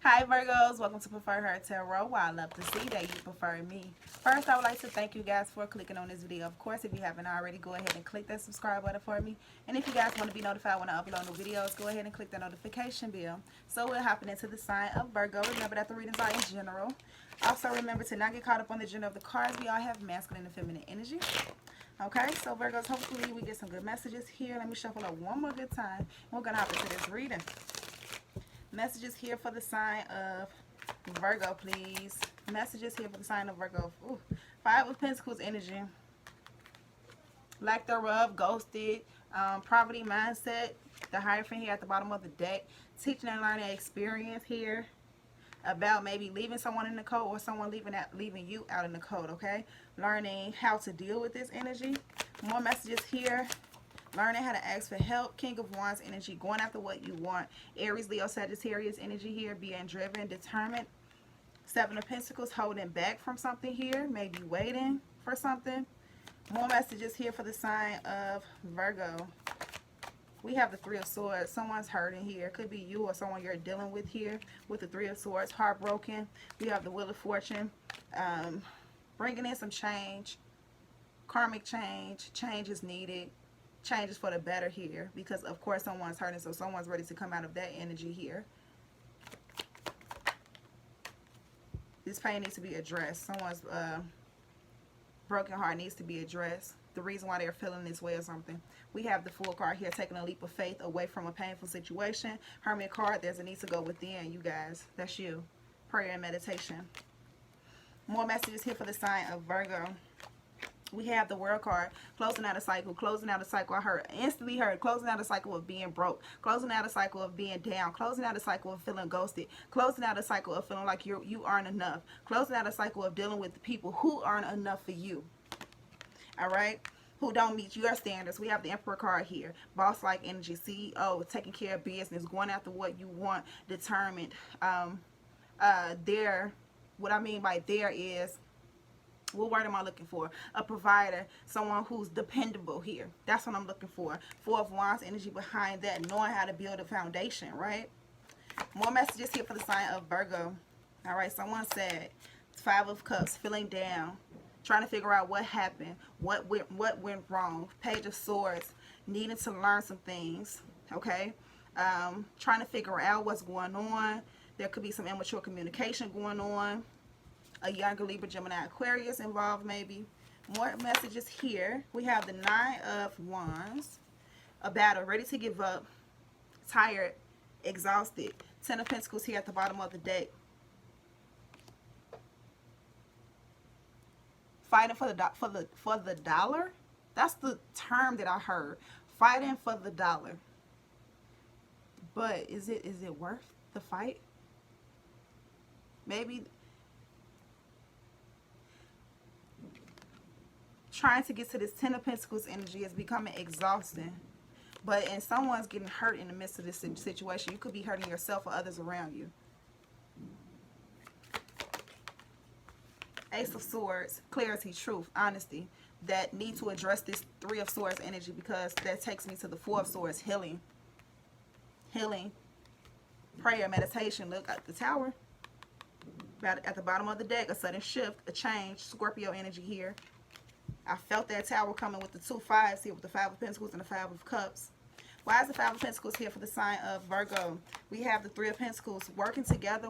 Hi Virgos, welcome to Preferher Tarot. Well, I love to see that you prefer me. First, I would like to thank you guys for clicking on this video. Of course, if you haven't already, go ahead and click that subscribe button for me. And if you guys want to be notified when I upload new videos, go ahead and click the notification bell. So we're hopping into the sign of Virgo. Remember that the readings are in general. Also, remember to not get caught up on the gender of the cards. We all have masculine and feminine energy. Okay, so Virgos, hopefully we get some good messages here. Let me shuffle up one more good time. We're going to hop into this reading. Messages here for the sign of Virgo, please. Messages here for the sign of Virgo. Ooh, Five of Pentacles energy. Lack thereof, ghosted, poverty mindset. The Hierophant here at the bottom of the deck. Teaching and learning experience here about maybe leaving someone in the cold or someone leaving you out in the cold, okay? Learning how to deal with this energy. More messages here. Learning how to ask for help. King of Wands energy. Going after what you want. Aries, Leo, Sagittarius energy here. Being driven, determined. Seven of Pentacles. Holding back from something here. Maybe waiting for something. More messages here for the sign of Virgo. We have the Three of Swords. Someone's hurting here. Could be you or someone you're dealing with here with the Three of Swords. Heartbroken. We have the Wheel of Fortune. Bringing in some change. Karmic change. Change is needed. Changes for the better here because of course someone's hurting, so someone's ready to come out of that energy here. This pain needs to be addressed. Someone's broken heart needs to be addressed. The reason why they're feeling this way or something. We have the Fool card here, taking a leap of faith away from a painful situation. Hermit card, there's a need to go within, you guys. That's you. Prayer and meditation. More messages here for the sign of Virgo. We have the World card, closing out a cycle, closing out a cycle. I instantly heard closing out a cycle of being broke, closing out a cycle of being down, closing out a cycle of feeling ghosted, closing out a cycle of feeling like you aren't enough, closing out a cycle of dealing with the people who aren't enough for you, all right, who don't meet your standards. We have the Emperor card here, boss-like energy, CEO, taking care of business, going after what you want, determined. What I mean by there is, what word am I looking for? A provider, someone who's dependable here. That's what I'm looking for. Four of Wands energy behind that, knowing how to build a foundation, right? More messages here for the sign of Virgo. All right, someone said, Five of Cups, feeling down, trying to figure out what happened, what went wrong. Page of Swords, needing to learn some things, okay? Trying to figure out what's going on. There could be some immature communication going on. A younger Libra, Gemini, Aquarius involved maybe. More messages here. We have the Nine of Wands. A battle, ready to give up. Tired, exhausted. Ten of Pentacles here at the bottom of the deck. Fighting for the dollar. That's the term that I heard. Fighting for the dollar. But is it worth the fight? Maybe. Trying to get to this Ten of Pentacles energy is becoming exhausting. And someone's getting hurt in the midst of this situation. You could be hurting yourself or others around you. Ace of Swords, clarity, truth, honesty. That need to address this Three of Swords energy because that takes me to the Four of Swords, healing. Healing. Prayer, meditation. Look at the Tower. At the bottom of the deck, a sudden shift, a change. Scorpio energy here. I felt that Tower coming with the 2 5s here with the Five of Pentacles and the Five of Cups. Why is the Five of Pentacles here for the sign of Virgo? We have the Three of Pentacles, working together,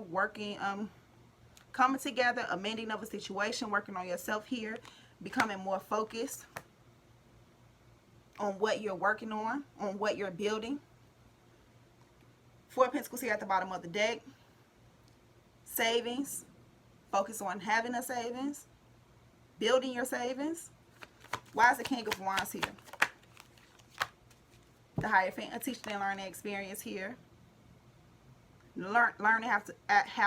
coming together, amending of a situation, working on yourself here, becoming more focused on what you're working on what you're building. Four of Pentacles here at the bottom of the deck. Savings, focus on having a savings, building your savings. Why is the King of Wands here? The Hierophant, a teaching and learning experience here. Learning how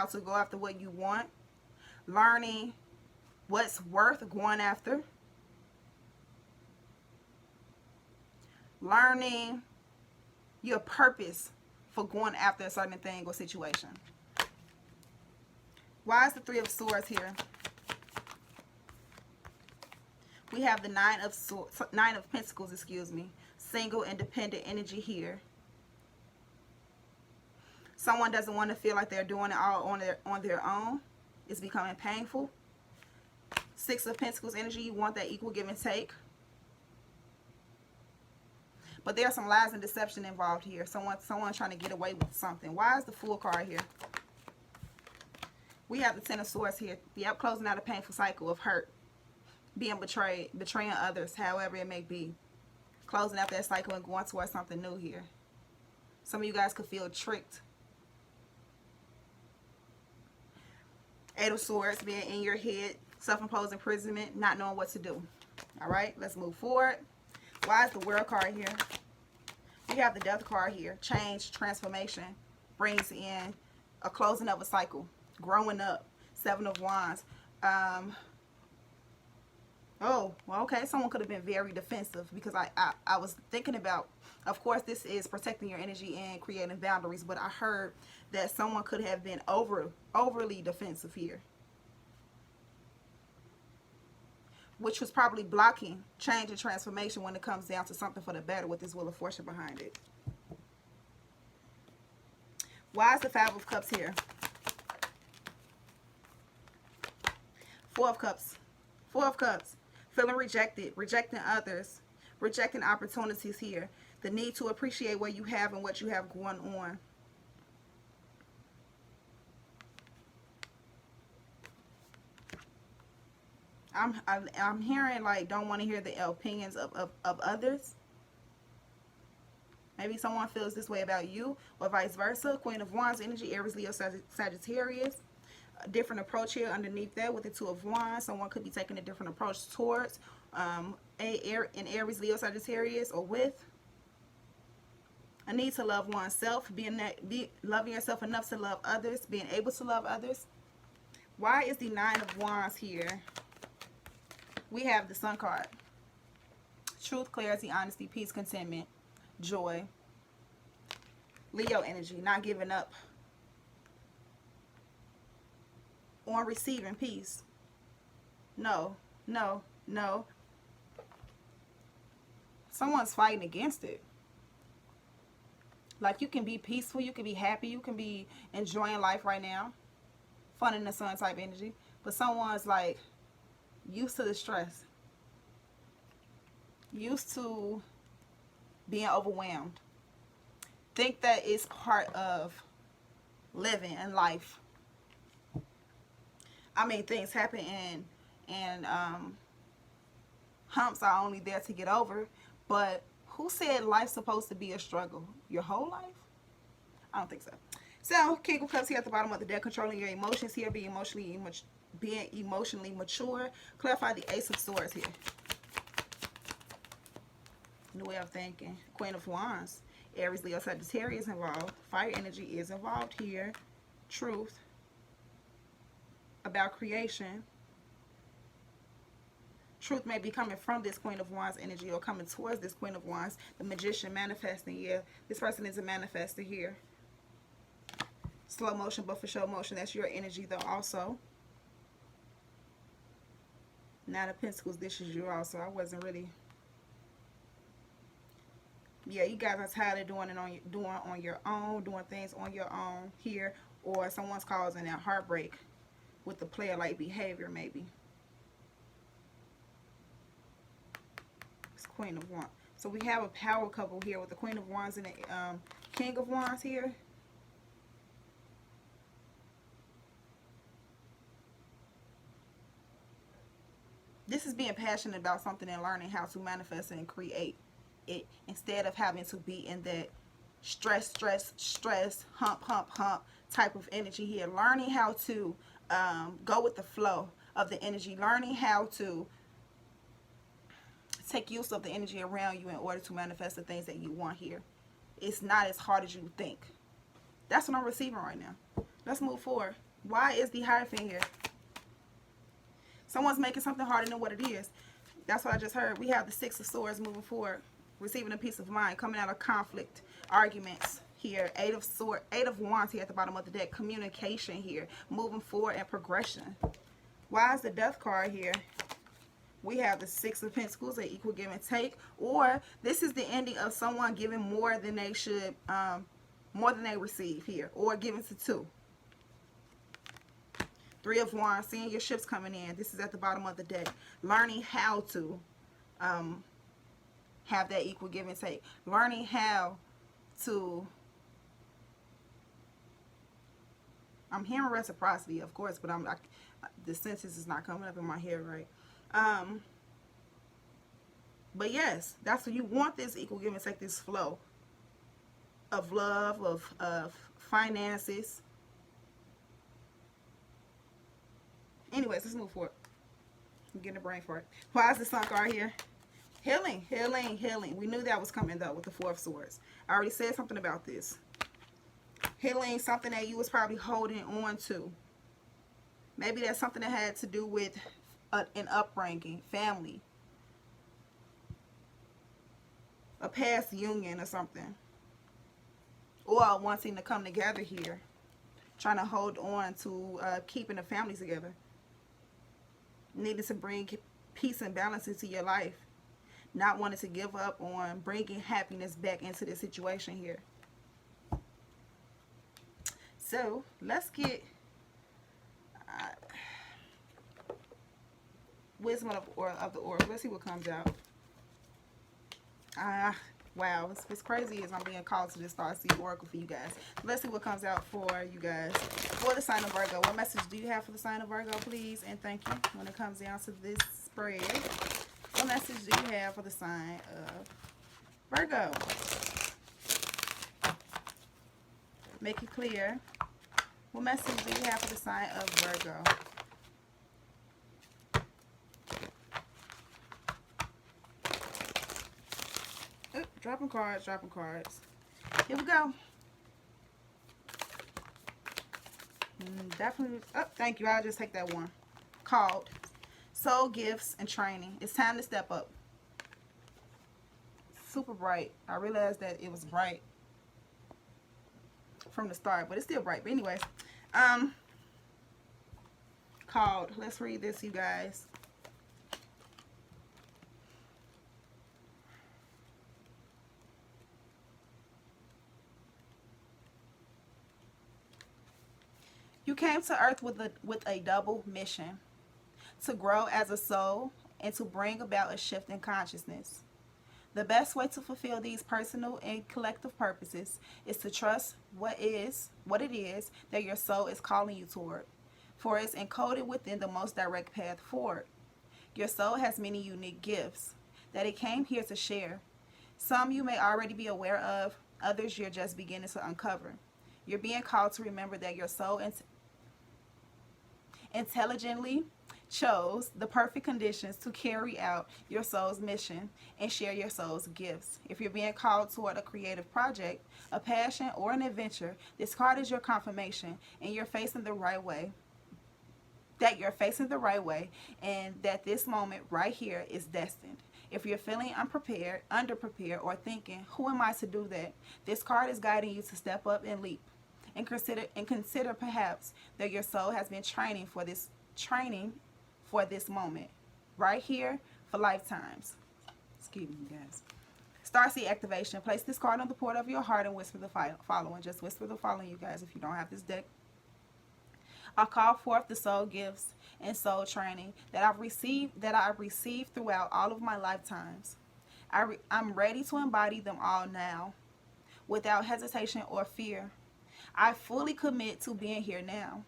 to go after what you want. Learning what's worth going after. Learning your purpose for going after a certain thing or situation. Why is the Three of Swords here? We have the Nine of Pentacles, excuse me. Single, independent energy here. Someone doesn't want to feel like they're doing it all on their own. It's becoming painful. Six of Pentacles energy, you want that equal give and take. But there's some lies and deception involved here. Someone trying to get away with something. Why is the Fool card here? We have the Ten of Swords here. Yep, closing out a painful cycle of hurt. Being betrayed, betraying others, however it may be. Closing out that cycle and going towards something new here. Some of you guys could feel tricked. Eight of Swords, being in your head, self-imposed imprisonment, not knowing what to do. All right, let's move forward. Why is the World card here? We have the Death card here. Change, transformation, brings in a closing of a cycle. Growing up. Seven of Wands. Oh, well, okay. Someone could have been very defensive because I was thinking about, of course, this is protecting your energy and creating boundaries, but I heard that someone could have been overly defensive here, which was probably blocking change and transformation when it comes down to something for the better with this Wheel of Fortune behind it. Why is the Five of Cups here? Four of Cups. Four of Cups. Feeling rejected, rejecting others, rejecting opportunities here. The need to appreciate what you have and what you have going on. I'm hearing like don't want to hear the opinions of others. Maybe someone feels this way about you or vice versa. Queen of Wands energy, Aries, Leo, Sagittarius. A different approach here underneath that with the Two of Wands. Someone could be taking a different approach towards an Aries, Leo, Sagittarius, or with a need to love oneself, loving yourself enough to love others, being able to love others. Why is the Nine of Wands here? We have the Sun card. Truth, clarity, honesty, peace, contentment, joy. Leo energy, not giving up on receiving peace. No, no, no. Someone's fighting against it. Like you can be peaceful, you can be happy, you can be enjoying life right now. Fun in the sun type energy. But someone's like used to the stress. Used to being overwhelmed. Think that it's part of living and life. I mean, things happen and humps are only there to get over. But who said life's supposed to be a struggle? Your whole life? I don't think so. So, King of Cups here at the bottom of the deck, controlling your emotions here, being emotionally mature. Clarify the Ace of Swords here. New way of thinking. Queen of Wands. Aries, Leo, Sagittarius involved. Fire energy is involved here. Truth. About creation. Truth may be coming from this Queen of Wands energy or coming towards this Queen of Wands. The Magician manifesting. Yeah, this person is a manifester here. Slow motion, but for show motion. That's your energy though also. Nine of Pentacles, this is you also. I wasn't really... Yeah, you guys are tired of doing your own, doing things on your own here. Or someone's causing that heartbreak with the player-like behavior maybe. It's Queen of Wands. So we have a power couple here with the Queen of Wands and the King of Wands here. This is being passionate about something and learning how to manifest and create it instead of having to be in that stress, hump type of energy here. Learning how to go with the flow of the energy. Learning how to take use of the energy around you in order to manifest the things that you want here. It's not as hard as you think. That's what I'm receiving right now. Let's move forward. Why is the Hierophant here? Someone's making something harder than what it is. That's what I just heard. We have the Six of Swords moving forward. Receiving a peace of mind. Coming out of conflict. Arguments here. Eight of Wands here at the bottom of the deck. Communication here. Moving forward and progression. Why is the Death card here? We have the Six of Pentacles. An equal give and take. Or this is the ending of someone giving more than they should more than they receive here, or giving to two. Three of Wands, seeing your ships coming in. This is at the bottom of the deck. Learning how to have that equal give and take. Learning how to, I'm hearing reciprocity, of course, but I'm like, the sentence is not coming up in my head right. But yes, that's what you want, this equal give and take, this flow of love, of finances. Anyways, let's move forward. I'm getting a brain for it. Why is the Sun card here? Healing, healing, healing. We knew that was coming though with the Four of Swords. I already said something about this. Healing, something that you was probably holding on to. Maybe that's something that had to do with an upbringing, family, a past union or something. Or wanting to come together here. Trying to hold on to keeping the families together. Needing to bring peace and balance into your life. Not wanting to give up on bringing happiness back into the situation here. So, let's get wisdom of the oracle. Let's see what comes out. Wow, what's crazy is I'm being called to this Starseed Oracle for you guys. Let's see what comes out for you guys. For the sign of Virgo, what message do you have for the sign of Virgo, please? And thank you. When it comes down to this spread, what message do you have for the sign of Virgo? Make it clear. What message do you have for the sign of Virgo? Dropping cards, dropping cards. Here we go. Definitely. Oh, thank you. I'll just take that one. Called Soul Gifts and Training. It's time to step up. Super bright. I realized that it was bright from the start, but it's still bright. But anyways, called. Let's read this, you guys. You came to Earth with a double mission, to grow as a soul and to bring about a shift in consciousness. The best way to fulfill these personal and collective purposes is to trust what it is that your soul is calling you toward, for it's encoded within the most direct path forward. Your soul has many unique gifts that it came here to share. Some you may already be aware of, others you're just beginning to uncover. You're being called to remember that your soul intelligently chose the perfect conditions to carry out your soul's mission and share your soul's gifts. If you're being called toward a creative project, a passion, or an adventure, this card is your confirmation and you're facing the right way. That you're facing the right way and that this moment right here is destined. If you're feeling unprepared, underprepared, or thinking, who am I to do that? This card is guiding you to step up and leap. And consider perhaps that your soul has been training for this moment right here for lifetimes. Excuse me, guys. Starseed activation. Place this card on the port of your heart and whisper the following. Just whisper the following, you guys, if you don't have this deck. I call forth the soul gifts and soul training that I've received throughout all of my lifetimes. I'm ready to embody them all now, without hesitation or fear. I fully commit to being here now.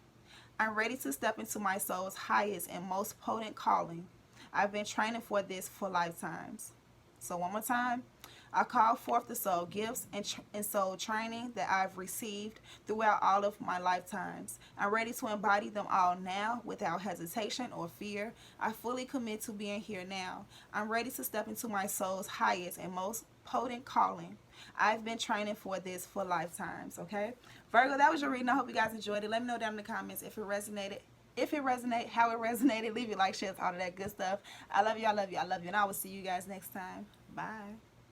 I'm ready to step into my soul's highest and most potent calling. I've been training for this for lifetimes. So one more time. I call forth the soul gifts and soul training that I've received throughout all of my lifetimes. I'm ready to embody them all now without hesitation or fear. I fully commit to being here now. I'm ready to step into my soul's highest and most potent calling. I've been training for this for lifetimes, okay? Virgo, that was your reading. I hope you guys enjoyed it. Let me know down in the comments if it resonated. If it resonated, how it resonated. Leave your like, shares, all of that good stuff. I love you, I love you, I love you. And I will see you guys next time. Bye.